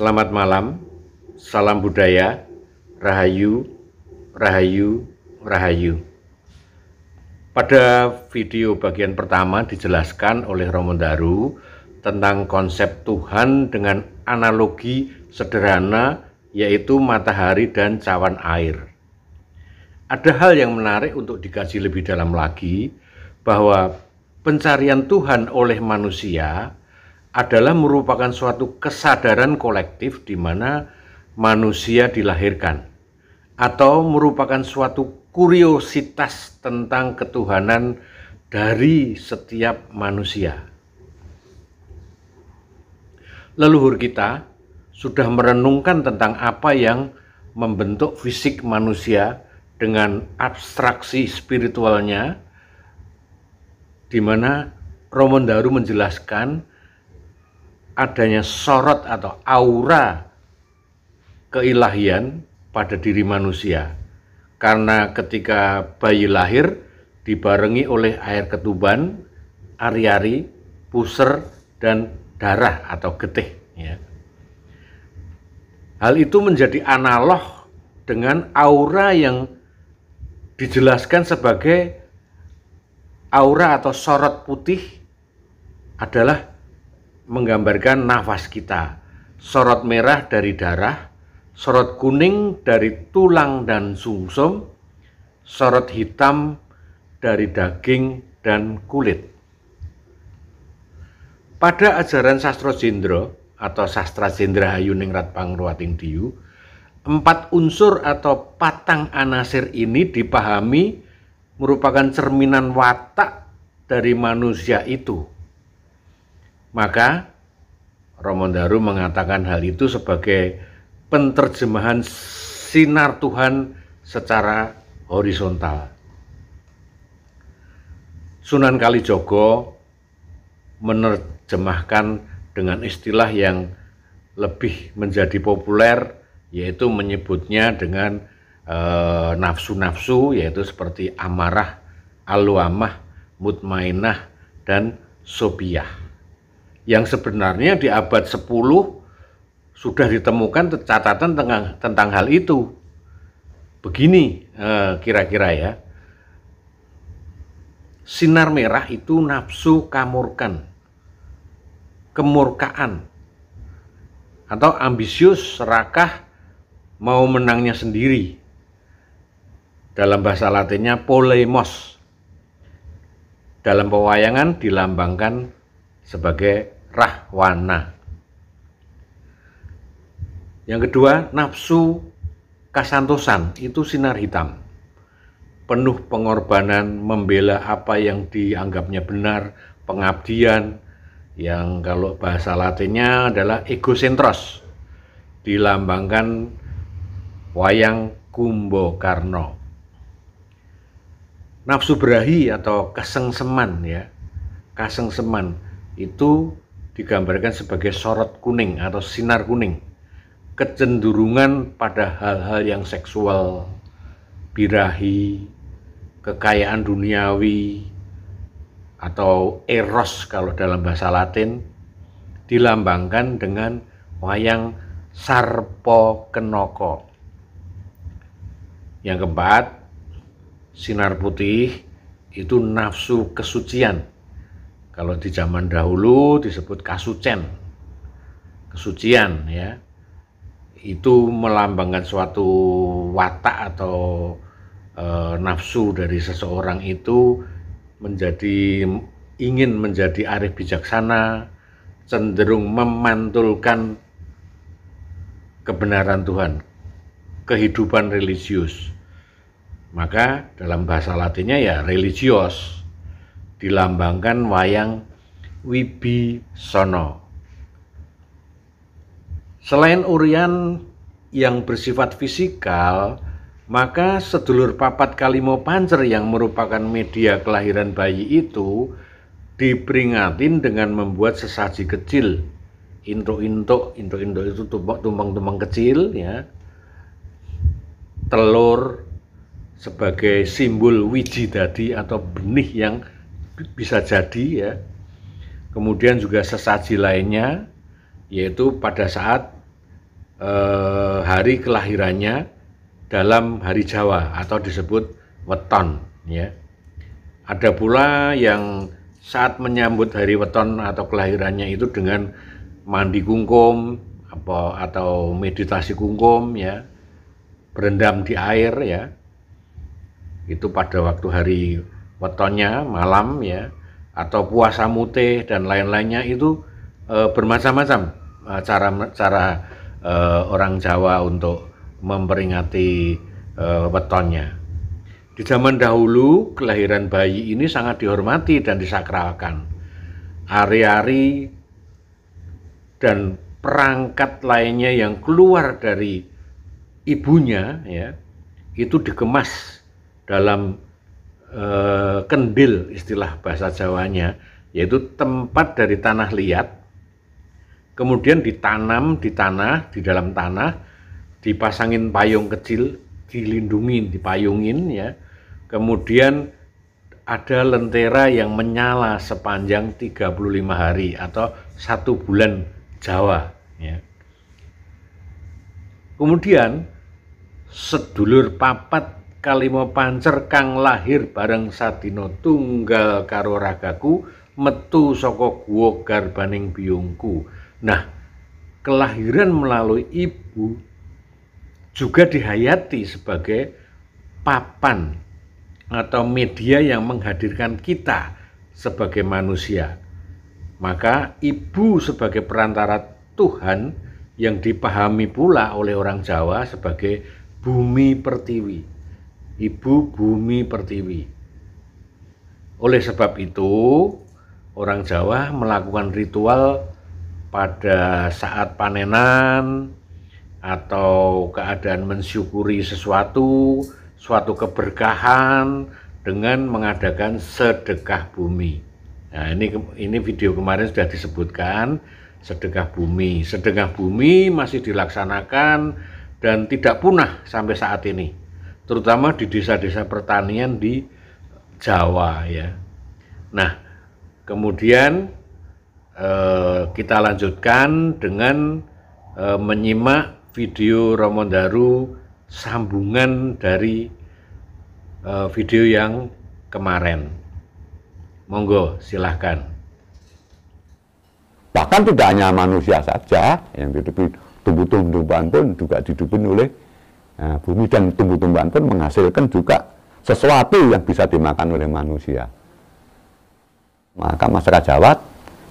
Selamat malam, salam budaya, rahayu, rahayu, rahayu. Pada video bagian pertama dijelaskan oleh Romo Daru tentang konsep Tuhan dengan analogi sederhana, yaitu matahari dan cawan air. Ada hal yang menarik untuk dikaji lebih dalam lagi, bahwa pencarian Tuhan oleh manusia adalah merupakan suatu kesadaran kolektif di mana manusia dilahirkan, atau merupakan suatu kuriositas tentang ketuhanan dari setiap manusia. Leluhur kita sudah merenungkan tentang apa yang membentuk fisik manusia dengan abstraksi spiritualnya, di mana Romo Daru menjelaskan adanya sorot atau aura keilahian pada diri manusia, karena ketika bayi lahir dibarengi oleh air ketuban, ari-ari, puser, dan darah atau getih, ya. Hal itu menjadi analog dengan aura yang dijelaskan sebagai aura atau sorot putih adalah menggambarkan nafas kita, sorot merah dari darah, sorot kuning dari tulang dan sumsum, sorot hitam dari daging dan kulit. Pada ajaran Sastra Jendra atau Sastra Jendra Hayuningrat Pangruwating Diyu, 4 unsur atau patang anasir ini dipahami merupakan cerminan watak dari manusia itu. Maka Romo Daru mengatakan hal itu sebagai penterjemahan sinar Tuhan secara horizontal. Sunan Kalijogo menerjemahkan dengan istilah yang lebih menjadi populer, yaitu menyebutnya dengan nafsu-nafsu, yaitu seperti amarah, alwamah, mutmainah, dan sobiyah. Yang sebenarnya di abad 10 sudah ditemukan catatan tentang hal itu. Begini kira-kira ya. Sinar merah itu nafsu kamurkan, kemurkaan, atau ambisius, serakah, mau menangnya sendiri. Dalam bahasa Latinnya polemos. Dalam pewayangan dilambangkan sebagai rahwana. Yang kedua, nafsu kasantosan, itu sinar hitam, penuh pengorbanan, membela apa yang dianggapnya benar, pengabdian, yang kalau bahasa Latinnya adalah egosentros, dilambangkan wayang Kumbakarna. Nafsu berahi atau kesengseman, ya, kasengseman itu digambarkan sebagai sorot kuning atau sinar kuning, kecenderungan pada hal-hal yang seksual, birahi, kekayaan duniawi, atau eros kalau dalam bahasa Latin, dilambangkan dengan wayang Sarpakenaka. Yang keempat, sinar putih itu nafsu kesucian. Kalau di zaman dahulu disebut kasucen, kesucian, ya. Itu melambangkan suatu watak atau nafsu dari seseorang itu ingin menjadi arif bijaksana, cenderung memantulkan kebenaran Tuhan, kehidupan religius. Maka dalam bahasa Latinnya ya religios, dilambangkan wayang Wibisana. Selain urian yang bersifat fisikal, maka sedulur papat kalimo pancer yang merupakan media kelahiran bayi itu diperingatin dengan membuat sesaji kecil, intuk-intuk itu tumpang-tumpang kecil, ya, telur sebagai simbol wiji dadi atau benih yang bisa jadi, ya. Kemudian juga sesaji lainnya, yaitu pada saat hari kelahirannya dalam hari Jawa atau disebut weton, ya. Ada pula yang saat menyambut hari weton atau kelahirannya itu dengan mandi kungkum atau meditasi kungkum, ya, berendam di air, ya. Itu pada waktu hari wetonnya malam, ya, atau puasa mutih dan lain-lainnya. Itu bermacam-macam cara orang Jawa untuk memperingati wetonnya. Di zaman dahulu, kelahiran bayi ini sangat dihormati dan disakralkan. Ari-ari dan perangkat lainnya yang keluar dari ibunya, ya, itu dikemas dalam kendil, istilah bahasa Jawanya, yaitu tempat dari tanah liat, kemudian ditanam di tanah, di dalam tanah, dipasangin payung kecil, dilindungin, dipayungin, ya. Kemudian ada lentera yang menyala sepanjang 35 hari atau 1 bulan Jawa, ya. Kemudian sedulur papat kalimo pancer kang lahir bareng sadina tunggal karo ragaku metu saka guwa garbaning biyungku. Nah, kelahiran melalui ibu juga dihayati sebagai papan atau media yang menghadirkan kita sebagai manusia. Maka ibu sebagai perantara Tuhan yang dipahami pula oleh orang Jawa sebagai bumi pertiwi. Ibu bumi pertiwi. Oleh sebab itu, orang Jawa melakukan ritual pada saat panenan atau keadaan mensyukuri sesuatu, suatu keberkahan dengan mengadakan sedekah bumi. Nah, ini video kemarin sudah disebutkan sedekah bumi. Sedekah bumi masih dilaksanakan dan tidak punah sampai saat ini, terutama di desa-desa pertanian di Jawa, ya. Nah, kemudian kita lanjutkan dengan menyimak video Romo Ndaru sambungan dari video yang kemarin. Monggo, silahkan. Bahkan tidak hanya manusia saja yang dihidupi, tumbuh-tumbuhan pun juga dihidupin oleh bumi, dan tumbuh-tumbuhan pun menghasilkan juga sesuatu yang bisa dimakan oleh manusia. Maka masyarakat Jawa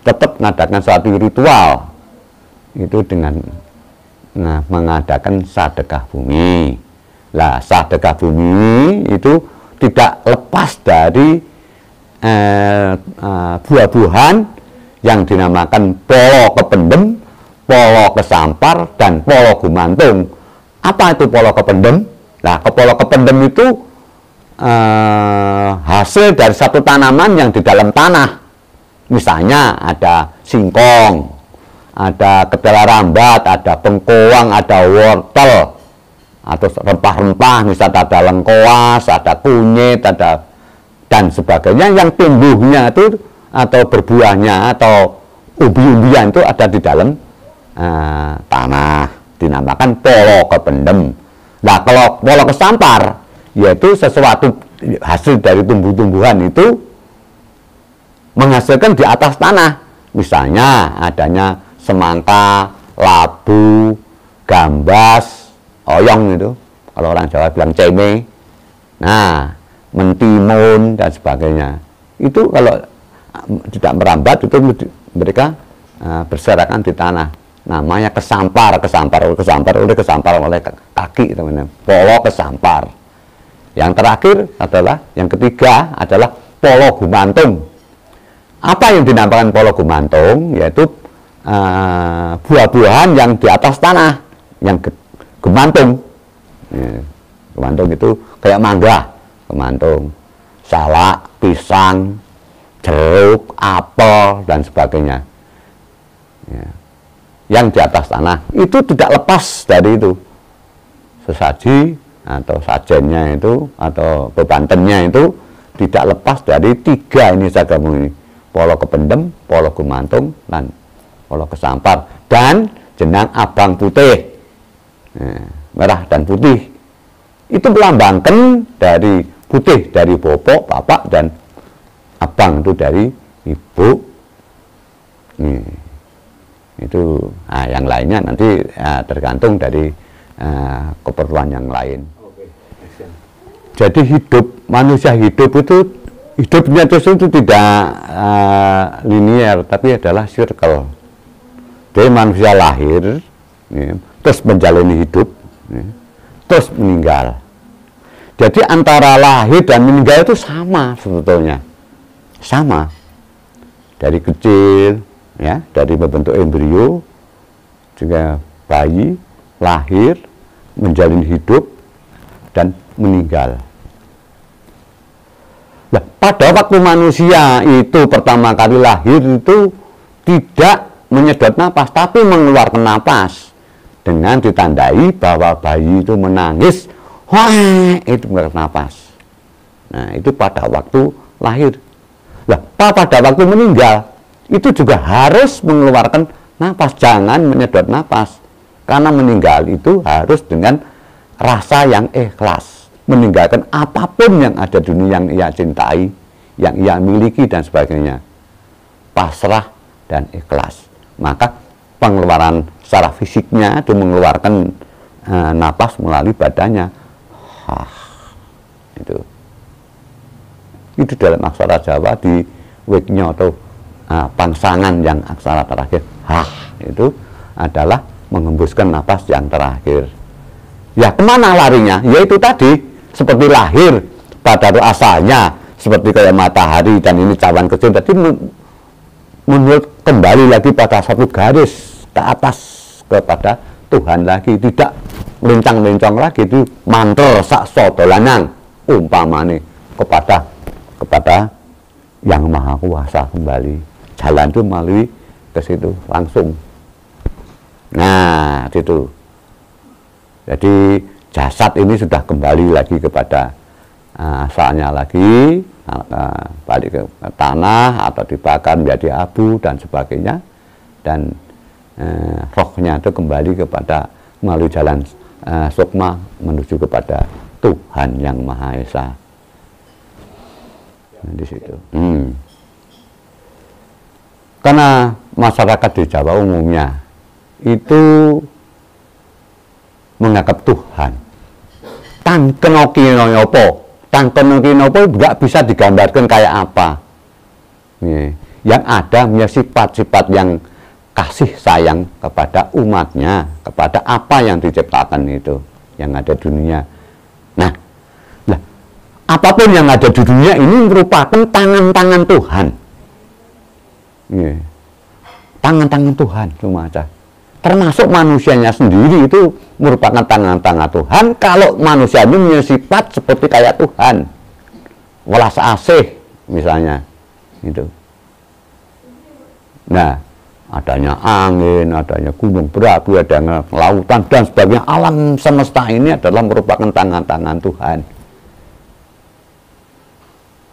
tetap mengadakan suatu ritual itu dengan mengadakan sedekah bumi. Lah, sedekah bumi itu tidak lepas dari buah-buahan yang dinamakan polo kependem, polo kesampar, dan polo gumantung. Apa itu polo kependem? Nah, polo kependem itu hasil dari satu tanaman yang di dalam tanah. Misalnya ada singkong, ada ketela rambat, ada bengkoang, ada wortel, atau rempah-rempah, misalnya ada lengkoas, ada kunyit, ada dan sebagainya yang tumbuhnya itu atau berbuahnya atau umbi-umbian itu ada di dalam tanah, dinamakan polo kependem. Nah, kalau polo kesampar yaitu sesuatu hasil dari tumbuh-tumbuhan itu menghasilkan di atas tanah, misalnya adanya semangka, labu, gambas, oyong itu, kalau orang Jawa bilang ceme, nah, mentimun dan sebagainya. Itu kalau tidak merambat itu mereka berserakan di tanah. Namanya kesampar oleh kaki, teman-teman. Polo kesampar. Yang terakhir adalah, yang ketiga adalah polo gumantung. Apa yang dinamakan polo gumantung? Yaitu buah-buahan yang di atas tanah, yang gemantung. Gemantung itu kayak mangga, gemantung, salak, pisang, jeruk, apel, dan sebagainya. Yang di atas tanah itu tidak lepas dari itu. Sesaji atau sajennya itu atau bebantennya itu tidak lepas dari tiga ini sagamu ini: polo kependem, polo gumantung, dan polo kesampar, dan jenang abang putih. merah dan putih. Itu melambangkan dari putih dari bapak dan abang itu dari ibu. Itu yang lainnya nanti tergantung dari keperluan yang lain. Jadi manusia hidup itu hidupnya itu tidak linear, tapi adalah circle. Jadi manusia lahir, terus menjalani hidup, terus meninggal. Jadi antara lahir dan meninggal itu sama sebetulnya, sama. Dari kecil, ya, dari membentuk embrio, juga bayi, lahir, menjalani hidup, dan meninggal. Nah, pada waktu manusia itu pertama kali lahir itu tidak menyedot napas, tapi mengeluarkan napas dengan ditandai bahwa bayi itu menangis, wah, itu mengeluarkan napas. Nah, itu pada waktu lahir. Nah, pada waktu meninggal itu juga harus mengeluarkan napas, jangan menyedot napas, karena meninggal itu harus dengan rasa yang ikhlas, meninggalkan apapun yang ada di dunia yang ia cintai, yang ia miliki dan sebagainya, pasrah dan ikhlas. Maka pengeluaran secara fisiknya itu mengeluarkan napas melalui badannya. Itu dalam aksara Jawa di wiknya atau pangsangan yang aksara terakhir itu adalah mengembuskan napas yang terakhir. Ya, kemana larinya? Ya itu tadi, seperti lahir pada asalnya seperti kayak matahari dan ini cawan kecil tadi menurut kembali lagi pada satu garis ke atas kepada Tuhan lagi, tidak melincang-lincang lagi, itu mantel sak sodolanang umpamane kepada yang maha kuasa kembali. Jalan itu melalui ke situ langsung. Nah, itu. Jadi jasad ini sudah kembali lagi kepada asalnya lagi, balik ke tanah atau dibakar menjadi abu dan sebagainya, dan rohnya itu kembali kepada melalui jalan sukma menuju kepada Tuhan yang Maha Esa. Nah, di situ. Karena masyarakat di Jawa umumnya itu menganggap Tuhan tangkenoki nopo nggak bisa digambarkan kayak apa. Yang ada punya sifat-sifat yang kasih sayang kepada umatnya, kepada apa yang diciptakan itu yang ada di dunia. Nah, apapun yang ada di dunia ini merupakan tangan-tangan Tuhan. Tangan-tangan Tuhan cuma aja. Termasuk manusianya sendiri itu merupakan tangan-tangan Tuhan. Kalau manusia ini punya sifat seperti kayak Tuhan, welas asih misalnya, itu. Nah, adanya angin, adanya gunung berapi, adanya lautan dan sebagainya, alam semesta ini adalah merupakan tangan-tangan Tuhan.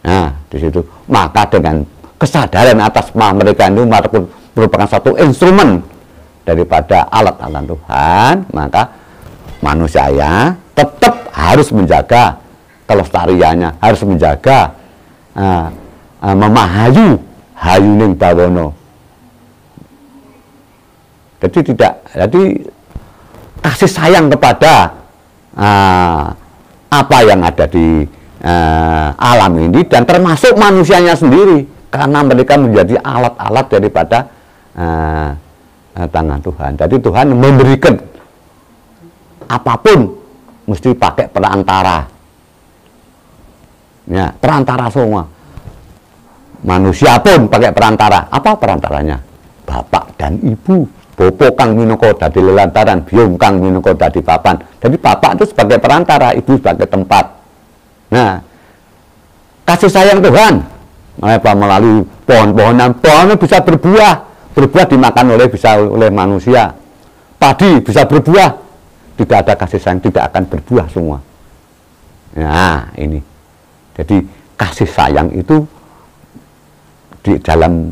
Nah, di situ maka dengan kesadaran atas mereka itu merupakan satu instrumen daripada alat-alat Tuhan, maka manusia tetap harus menjaga kelestariannya, harus menjaga memahayu hayuning bawono. Jadi kasih sayang kepada apa yang ada di alam ini dan termasuk manusianya sendiri, karena mereka menjadi alat-alat daripada tangan Tuhan. Jadi Tuhan memberikan apapun mesti pakai perantara. Ya, perantara semua. Manusia pun pakai perantara. Apa perantaranya? Bapak dan ibu. Bopo kang minangka dadi lelantaran, biung kang minangka dadi papan. Jadi bapak itu sebagai perantara, ibu sebagai tempat. Nah, kasih sayang Tuhan melalui pohon-pohonan. Pohonnya bisa berbuah dimakan oleh manusia. Padi bisa berbuah, tidak ada kasih sayang, tidak akan berbuah semua. Nah, ini. Jadi kasih sayang itu di dalam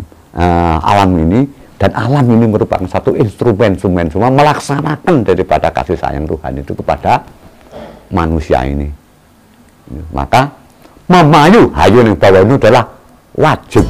alam ini Dan alam ini merupakan satu instrumen semua melaksanakan daripada kasih sayang Tuhan itu kepada manusia ini. Maka memayu hayu yang bawah itu adalah wajib.